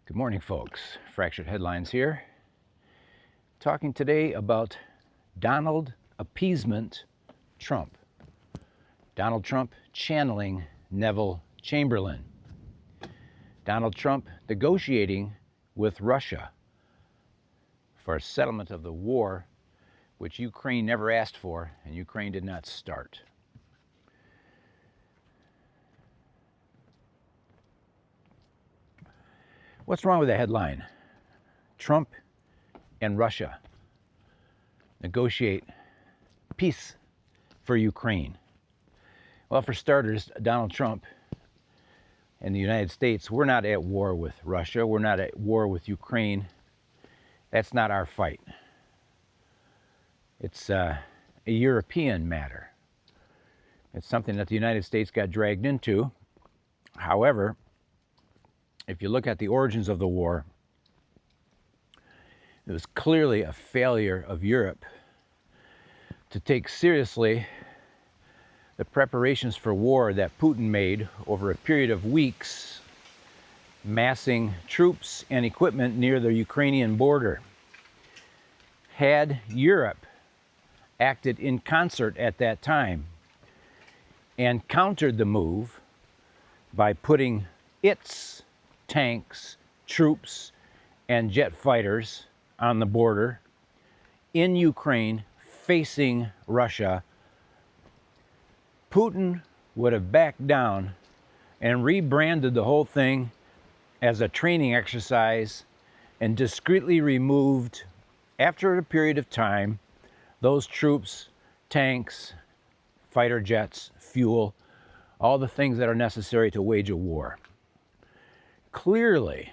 Good morning, folks. Fractured Headlines here. Talking today about Donald Appeasement Trump. Donald Trump channeling Neville Chamberlain. Donald Trump negotiating with Russia for a settlement of the war which Ukraine never asked for and Ukraine did not start. What's wrong with the headline? Trump and Russia negotiate peace for Ukraine. Well, for starters, Donald Trump and the United States, we're not at war with Russia. We're not at war with Ukraine. That's not our fight. It's a European matter. It's something that the United States got dragged into. However, if you look at the origins of the war, it was clearly a failure of Europe to take seriously the preparations for war that Putin made over a period of weeks, massing troops and equipment near the Ukrainian border. Had Europe acted in concert at that time and countered the move by putting its tanks, troops, and jet fighters on the border in Ukraine facing Russia, Putin would have backed down and rebranded the whole thing as a training exercise and discreetly removed, after a period of time, those troops, tanks, fighter jets, fuel, all the things that are necessary to wage a war. Clearly,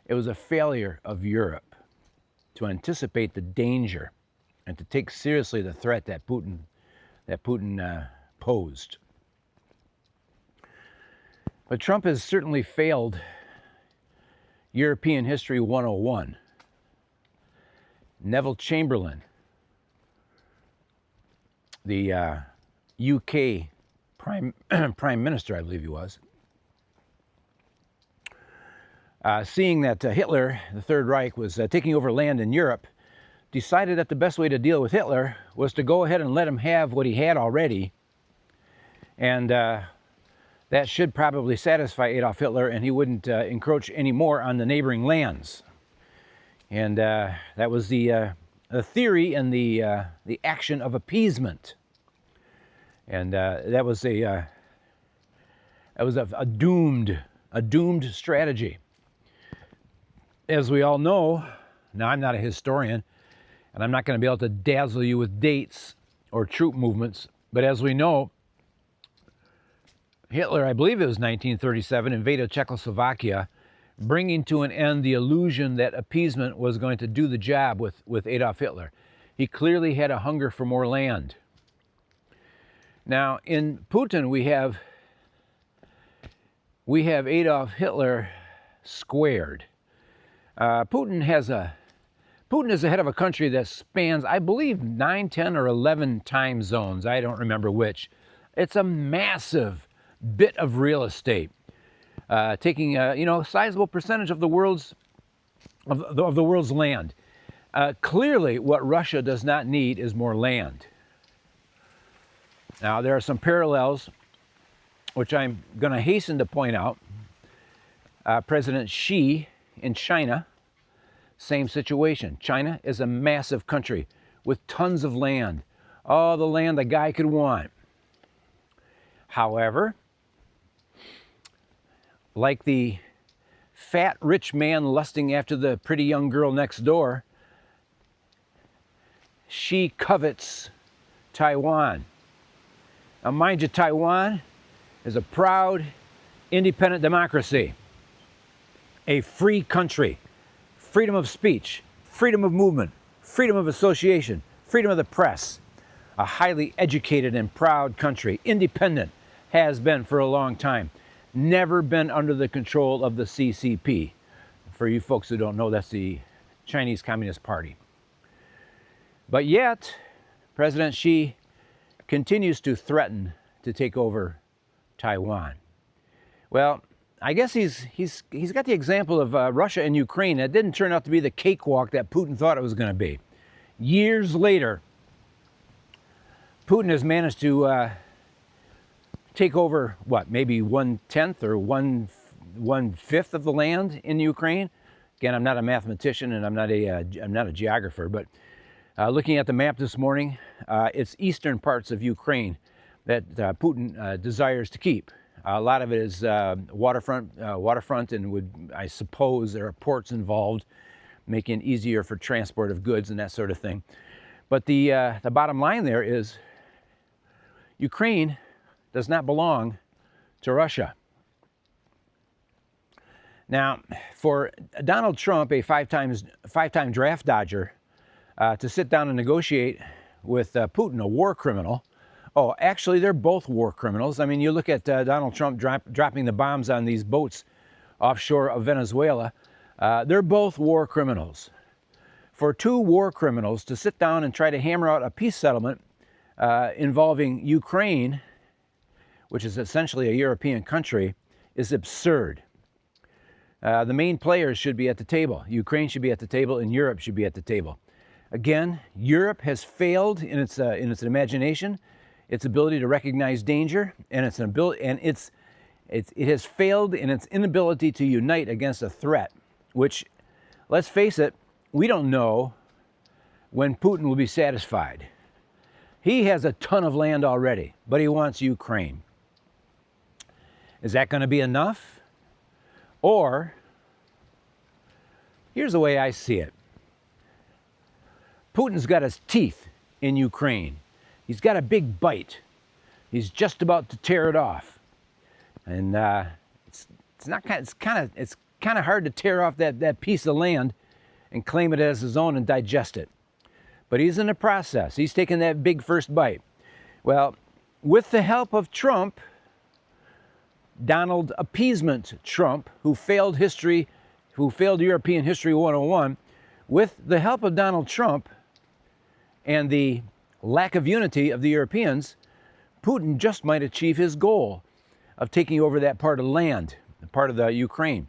it was a failure of Europe to anticipate the danger and to take seriously the threat that Putin posed. But Trump has certainly failed European History 101. Neville Chamberlain, the UK Prime Minister, I believe he was, seeing that Hitler, the Third Reich, was taking over land in Europe, decided that the best way to deal with Hitler was to go ahead and let him have what he had already. And that should probably satisfy Adolf Hitler, and he wouldn't encroach any more on the neighboring lands. And that was the theory and the action of appeasement. And that was a doomed strategy. As we all know, now I'm not a historian, and I'm not going to be able to dazzle you with dates or troop movements, but as we know, Hitler, I believe it was 1937, invaded Czechoslovakia, bringing to an end the illusion that appeasement was going to do the job with Adolf Hitler. He clearly had a hunger for more land. Now, in Putin, we have Adolf Hitler squared. Putin is the head of a country that spans, I believe, 9, 10, or 11 time zones. I don't remember which. It's a massive bit of real estate, taking a sizable percentage of the world's land. Clearly, what Russia does not need is more land. Now, there are some parallels, which I'm going to hasten to point out. President Xi in China, same situation. China is a massive country with tons of land, all the land a guy could want. However, like the fat rich man lusting after the pretty young girl next door, Xi covets Taiwan. Now, mind you, Taiwan is a proud, independent democracy, a free country, freedom of speech, freedom of movement, freedom of association, freedom of the press, a highly educated and proud country, independent, has been for a long time, never been under the control of the CCP. For you folks who don't know, that's the Chinese Communist Party. But yet, President Xi continues to threaten to take over Taiwan. Well, I guess he's got the example of Russia and Ukraine. That didn't turn out to be the cakewalk that Putin thought it was going to be. Years later, Putin has managed to take over what, maybe 1/10 or 1/5 of the land in Ukraine. Again, I'm not a mathematician and I'm not a geographer, but looking at the map this morning, it's eastern parts of Ukraine that Putin desires to keep. A lot of it is waterfront, and I suppose there are ports involved, making it easier for transport of goods and that sort of thing. But the bottom line there is Ukraine does not belong to Russia. Now, for Donald Trump, a five-time draft dodger, to sit down and negotiate with Putin, a war criminal. Oh, actually, they're both war criminals. I mean, you look at Donald Trump dropping the bombs on these boats offshore of Venezuela. They're both war criminals. For two war criminals to sit down and try to hammer out a peace settlement involving Ukraine, which is essentially a European country, is absurd. The main players should be at the table. Ukraine should be at the table, and Europe should be at the table. Again, Europe has failed in its imagination, its ability to recognize danger, and it has failed in its inability to unite against a threat. Which, let's face it, we don't know when Putin will be satisfied. He has a ton of land already, but he wants Ukraine. Is that going to be enough? Or, here's the way I see it. Putin's got his teeth in Ukraine. He's got a big bite. He's just about to tear it off. And it's kind of hard to tear off that piece of land and claim it as his own and digest it. But he's in the process. He's taking that big first bite. Well, with the help of Trump, Donald Appeasement Trump, who failed European History 101, with the help of Donald Trump and the lack of unity of the Europeans, Putin just might achieve his goal of taking over that part of land, part of the Ukraine.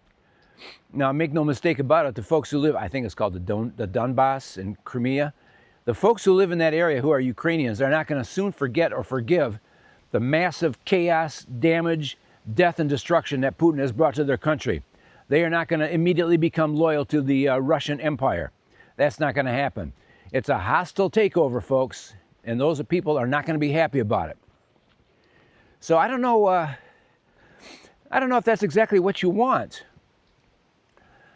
Now, make no mistake about it, the folks who live, I think it's called the Donbass in Crimea, the folks who live in that area who are Ukrainians are not going to soon forget or forgive the massive chaos, damage, death, and destruction that Putin has brought to their country. They are not going to immediately become loyal to the Russian Empire. That's not going to happen. It's a hostile takeover, folks, and those people are not going to be happy about it. So I don't know if that's exactly what you want.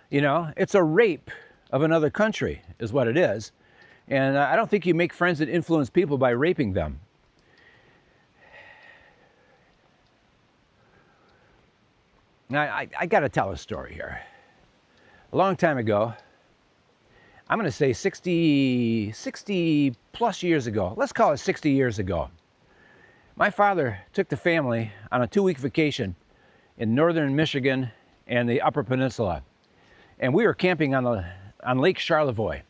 You know, it's a rape of another country is what it is. And I don't think you make friends and influence people by raping them. Now, I got to tell a story here. A long time ago, I'm going to say 60 plus years ago, let's call it 60 years ago, my father took the family on a 2-week vacation in northern Michigan and the Upper Peninsula. And we were camping on Lake Charlevoix.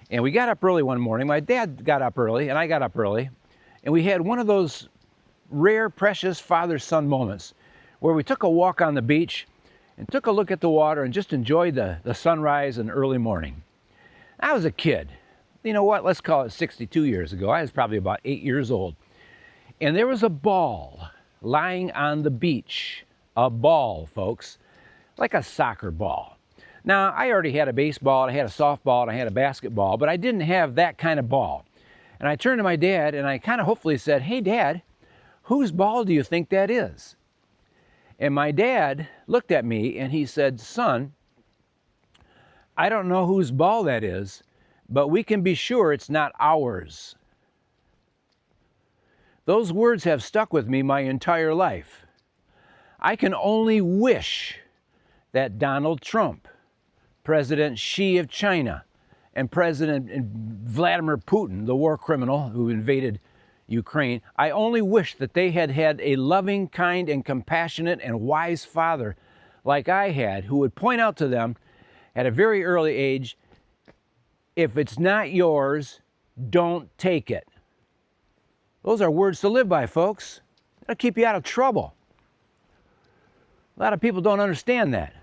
And we got up early one morning. My dad got up early, and I got up early. And we had one of those rare, precious father-son moments where we took a walk on the beach and took a look at the water and just enjoyed the sunrise and early morning. I was a kid. You know what? Let's call it 62 years ago. I was probably about 8 years old. And there was a ball lying on the beach. A ball, folks. Like a soccer ball. Now, I already had a baseball, and I had a softball, and I had a basketball, but I didn't have that kind of ball. And I turned to my dad, and I kind of hopefully said, "Hey, Dad, whose ball do you think that is?" And my dad looked at me, and he said, "Son, I don't know whose ball that is, but we can be sure it's not ours." Those words have stuck with me my entire life. I can only wish that Donald Trump, President Xi of China, and President Vladimir Putin, the war criminal who invaded Ukraine, I only wish that they had had a loving, kind, and compassionate and wise father like I had, who would point out to them at a very early age, if it's not yours, don't take it. Those are words to live by, folks. That'll keep you out of trouble. A lot of people don't understand that.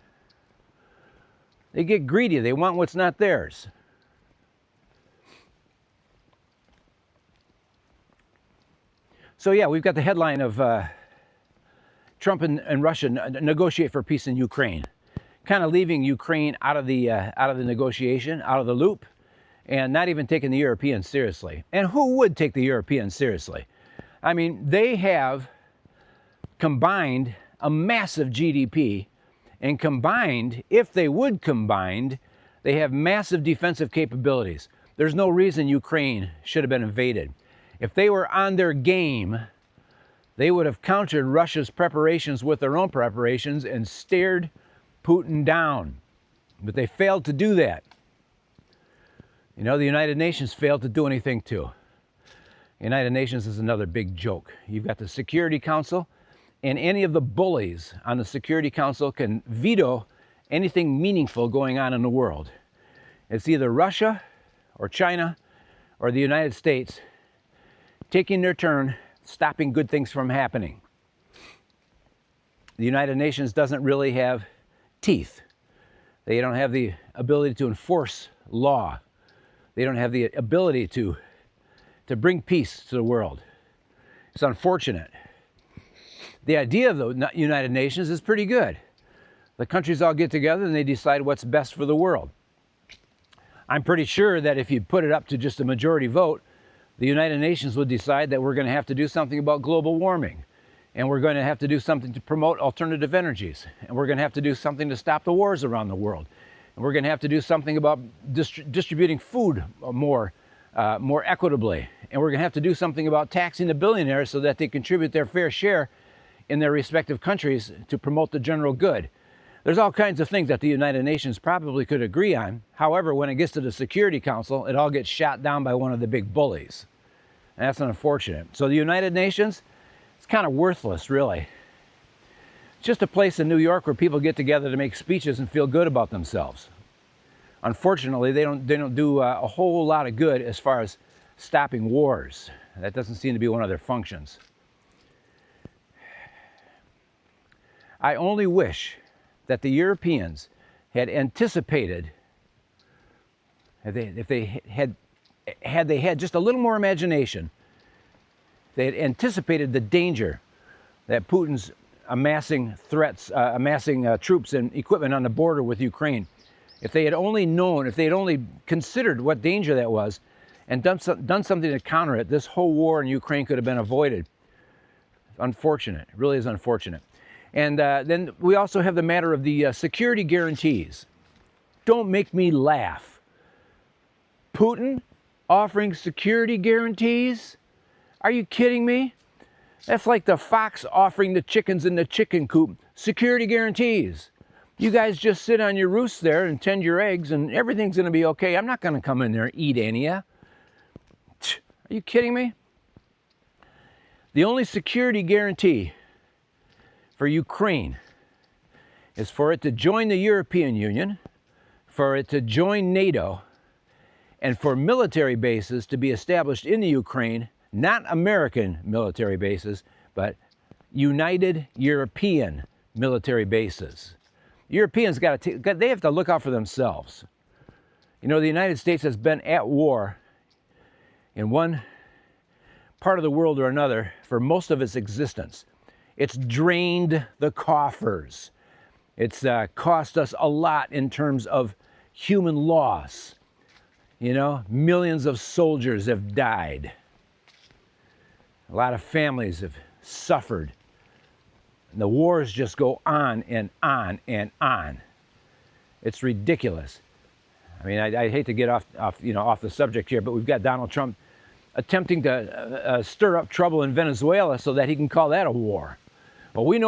They get greedy. They want what's not theirs. So yeah, we've got the headline of Trump and Russia negotiate for peace in Ukraine, kind of leaving Ukraine out of the negotiation, out of the loop, and not even taking the Europeans seriously. And who would take the Europeans seriously? I mean, they have combined a massive GDP, and combined, if they would combined, they have massive defensive capabilities. There's no reason Ukraine should have been invaded. If they were on their game, they would have countered Russia's preparations with their own preparations and stared Putin down. But they failed to do that. You know, the United Nations failed to do anything too. The United Nations is another big joke. You've got the Security Council, and any of the bullies on the Security Council can veto anything meaningful going on in the world. It's either Russia or China or the United States taking their turn, stopping good things from happening. The United Nations doesn't really have teeth. They don't have the ability to enforce law. They don't have the ability to bring peace to the world. It's unfortunate. The idea of the United Nations is pretty good. The countries all get together and they decide what's best for the world. I'm pretty sure that if you put it up to just a majority vote, the United Nations would decide that we're going to have to do something about global warming, and we're going to have to do something to promote alternative energies, and we're going to have to do something to stop the wars around the world, and we're going to have to do something about distributing food more equitably, and we're going to have to do something about taxing the billionaires so that they contribute their fair share in their respective countries to promote the general good. There's all kinds of things that the United Nations probably could agree on. However, when it gets to the Security Council, it all gets shot down by one of the big bullies. And that's unfortunate. So the United Nations, it's kind of worthless, really. It's just a place in New York where people get together to make speeches and feel good about themselves. Unfortunately, they don't do a whole lot of good as far as stopping wars. That doesn't seem to be one of their functions. I only wish that the Europeans had anticipated, if they had just a little more imagination, they had anticipated the danger that Putin's amassing troops and equipment on the border with Ukraine. If they had only known, if they had only considered what danger that was and done something to counter it, this whole war in Ukraine could have been avoided. Unfortunate. It really is unfortunate. And then we also have the matter of the security guarantees. Don't make me laugh. Putin offering security guarantees? Are you kidding me? That's like the fox offering the chickens in the chicken coop security guarantees. You guys just sit on your roost there and tend your eggs and everything's going to be okay. I'm not going to come in there and eat any of you. Are you kidding me? The only security guarantee for Ukraine is for it to join the European Union, for it to join NATO, and for military bases to be established in the Ukraine, not American military bases, but United European military bases. Europeans they have to look out for themselves. You know, the United States has been at war in one part of the world or another for most of its existence. It's drained the coffers. It's cost us a lot in terms of human loss. You know, millions of soldiers have died. A lot of families have suffered. And the wars just go on and on and on. It's ridiculous. I mean, I hate to get off the subject here, but we've got Donald Trump attempting to stir up trouble in Venezuela so that he can call that a war. Well, we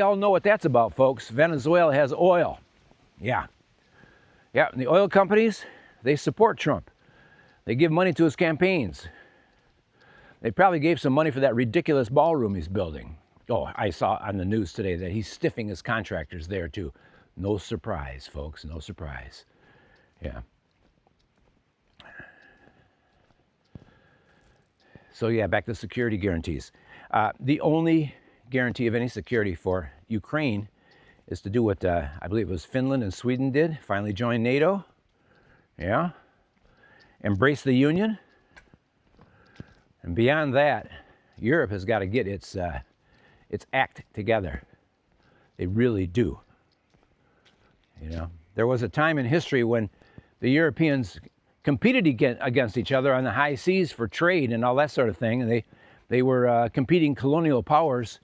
all know what that's about, folks. Venezuela has oil. Yeah. And the oil companies, they support Trump. They give money to his campaigns. They probably gave some money for that ridiculous ballroom he's building. Oh, I saw on the news today that he's stiffing his contractors there too. No surprise, folks, no surprise. Yeah. So yeah, back to security guarantees. The only guarantee of any security for Ukraine is to do what I believe it was Finland and Sweden did, finally join NATO. Yeah. Embrace the Union. And beyond that, Europe has got to get its act together. They really do. You know, there was a time in history when the Europeans competed against each other on the high seas for trade and all that sort of thing. And they were competing colonial powers.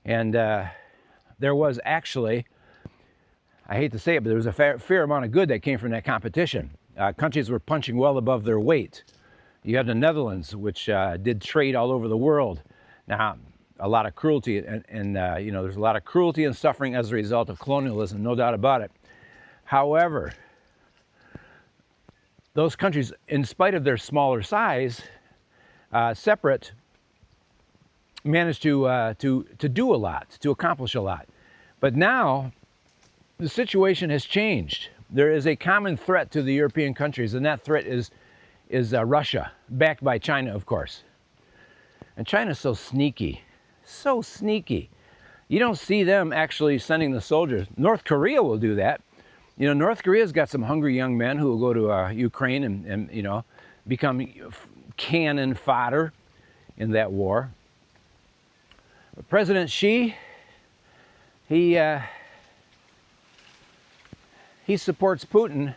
And there was actually, I hate to say it, but there was a fair amount of good that came from that competition. Countries were punching well above their weight. You had the Netherlands, which did trade all over the world. Now, a lot of cruelty, and you know, there's a lot of cruelty and suffering as a result of colonialism, no doubt about it. However, those countries, in spite of their smaller size, separate, managed to do a lot, to accomplish a lot. But now, the situation has changed. There is a common threat to the European countries, and that threat is Russia, backed by China, of course. And China's so sneaky, so sneaky. You don't see them actually sending the soldiers. North Korea will do that. You know, North Korea's got some hungry young men who will go to Ukraine and you know, become cannon fodder in that war. But President Xi, he supports Putin,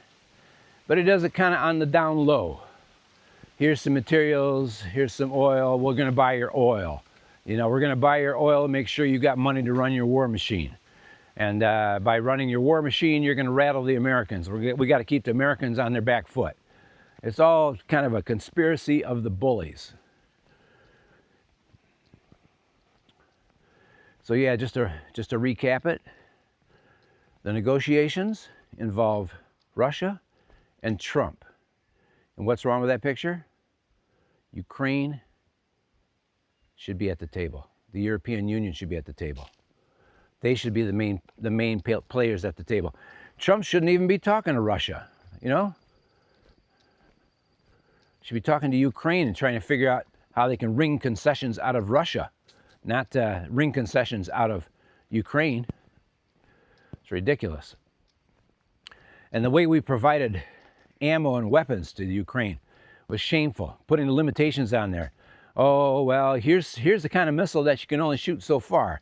but he does it kind of on the down low. Here's some materials, here's some oil, we're going to buy your oil. You know, we're going to buy your oil and make sure you got money to run your war machine. And by running your war machine, you're going to rattle the Americans. We got to keep the Americans on their back foot. It's all kind of a conspiracy of the bullies. So yeah, just to recap it, the negotiations involve Russia and Trump. And what's wrong with that picture? Ukraine should be at the table. The European Union should be at the table. They should be the main players at the table. Trump shouldn't even be talking to Russia, you know? Should be talking to Ukraine and trying to figure out how they can wring concessions out of Russia, not wring concessions out of Ukraine. It's ridiculous. And the way we provided ammo and weapons to the Ukraine was shameful, putting the limitations on there. Oh, well, here's the kind of missile that you can only shoot so far.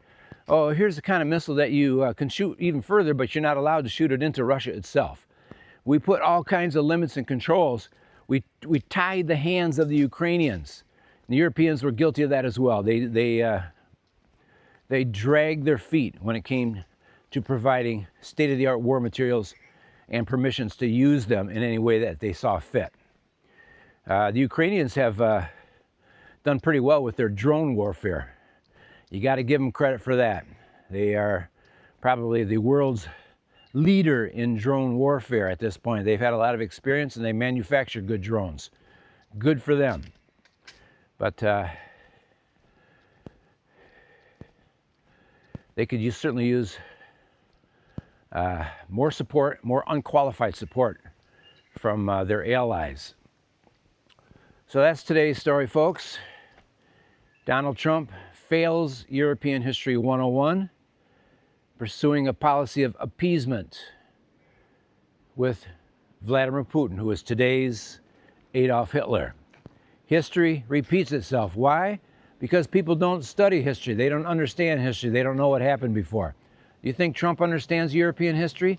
Oh, here's the kind of missile that you can shoot even further, but you're not allowed to shoot it into Russia itself. We put all kinds of limits and controls. We tied the hands of the Ukrainians. The Europeans were guilty of that as well. They dragged their feet when it came to providing state-of-the-art war materials and permissions to use them in any way that they saw fit. The Ukrainians have done pretty well with their drone warfare. You got to give them credit for that. They are probably the world's leader in drone warfare at this point. They've had a lot of experience and they manufacture good drones. Good for them. But they could certainly use more support, more unqualified support from their allies. So that's today's story, folks. Donald Trump fails European History 101, pursuing a policy of appeasement with Vladimir Putin, who is today's Adolf Hitler. History repeats itself. Why? Because people don't study history. They don't understand history. They don't know what happened before. Do you think Trump understands European history?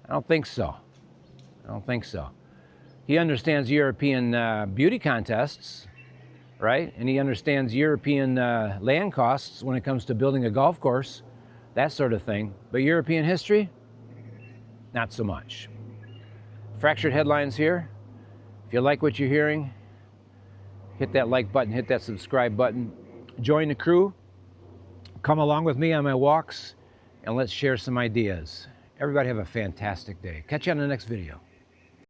I don't think so. I don't think so. He understands European beauty contests, right? And he understands European land costs when it comes to building a golf course, that sort of thing. But European history, not so much. Fractured Headlines here. If you like what you're hearing, hit that like button, hit that subscribe button. Join the crew. Come along with me on my walks, and let's share some ideas. Everybody have a fantastic day. Catch you on the next video.